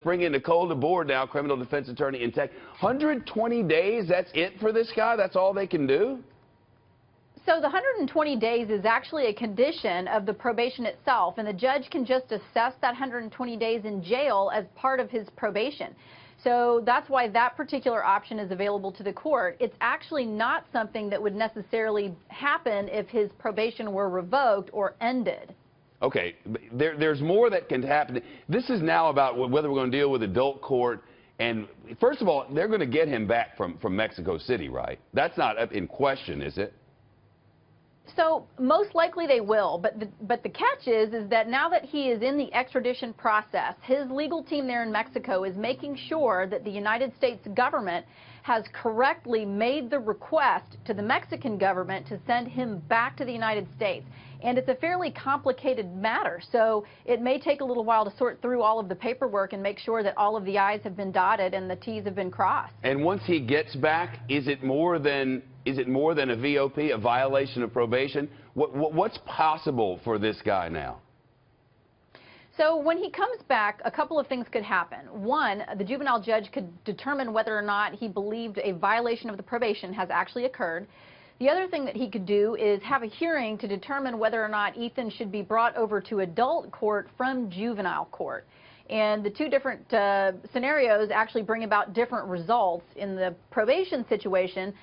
Bring in Nicole DeBoer now, criminal defense attorney in Tech. 120 days, that's it for this guy? That's all they can do? So the 120 days is actually a condition of the probation itself, and the judge can just assess that 120 days in jail as part of his probation. So that's why that particular option is available to the court. It's actually not something that would necessarily happen if his probation were revoked or ended. Okay, there's more that can happen. This is now about whether we're going to deal with adult court. And first of all, they're going to get him back from Mexico City, right? That's not in question, is it? So most likely they will, but the catch is that now that he is in the extradition process, his legal team there in Mexico is making sure that the United States government has correctly made the request to the Mexican government to send him back to the United States. And it's a fairly complicated matter, so it may take a little while to sort through all of the paperwork and make sure that all of the I's have been dotted and the T's have been crossed. And once he gets back, is it more than a VOP, a violation of probation? What's possible for this guy now? So when he comes back, a couple of things could happen. One, the juvenile judge could determine whether or not he believed a violation of the probation has actually occurred. The other thing that he could do is have a hearing to determine whether or not Ethan should be brought over to adult court from juvenile court. And the two different scenarios actually bring about different results. In the probation situation,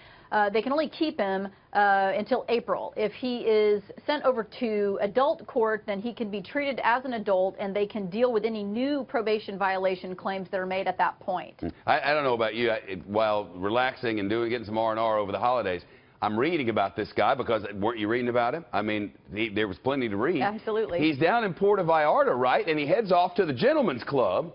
they can only keep him until April. If he is sent over to adult court, then he can be treated as an adult, and they can deal with any new probation violation claims that are made at that point. I don't know about you. While relaxing and getting some R&R over the holidays, I'm reading about this guy because weren't you reading about him? I mean, there was plenty to read. Absolutely. He's down in Puerto Vallarta, right? And he heads off to the Gentlemen's Club.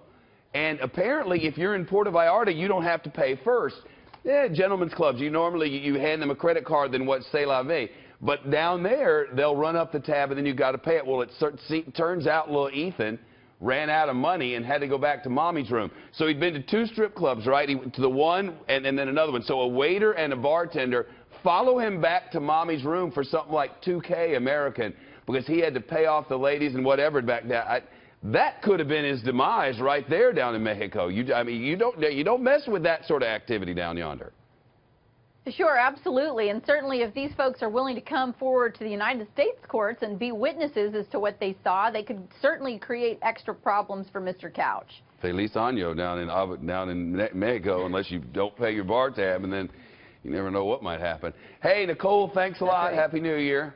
And apparently, if you're in Puerto Vallarta, you don't have to pay first. Yeah, gentlemen's clubs, you hand them a credit card, then what, c'est la vie. But down there, they'll run up the tab, and then you've got to pay it. Well, it turns out little Ethan ran out of money and had to go back to mommy's room. So he'd been to 2 strip clubs, right? He went to the one and then another one. So a waiter and a bartender follow him back to mommy's room for something like $2K American because he had to pay off the ladies and whatever back there. That could have been his demise right there down in Mexico. I mean, you don't mess with that sort of activity down yonder. Sure, absolutely. And certainly if these folks are willing to come forward to the United States courts and be witnesses as to what they saw, they could certainly create extra problems for Mr. Couch. Feliz año down in Mexico, unless you don't pay your bar tab, and then you never know what might happen. Hey, Nicole, thanks a lot. Happy New Year.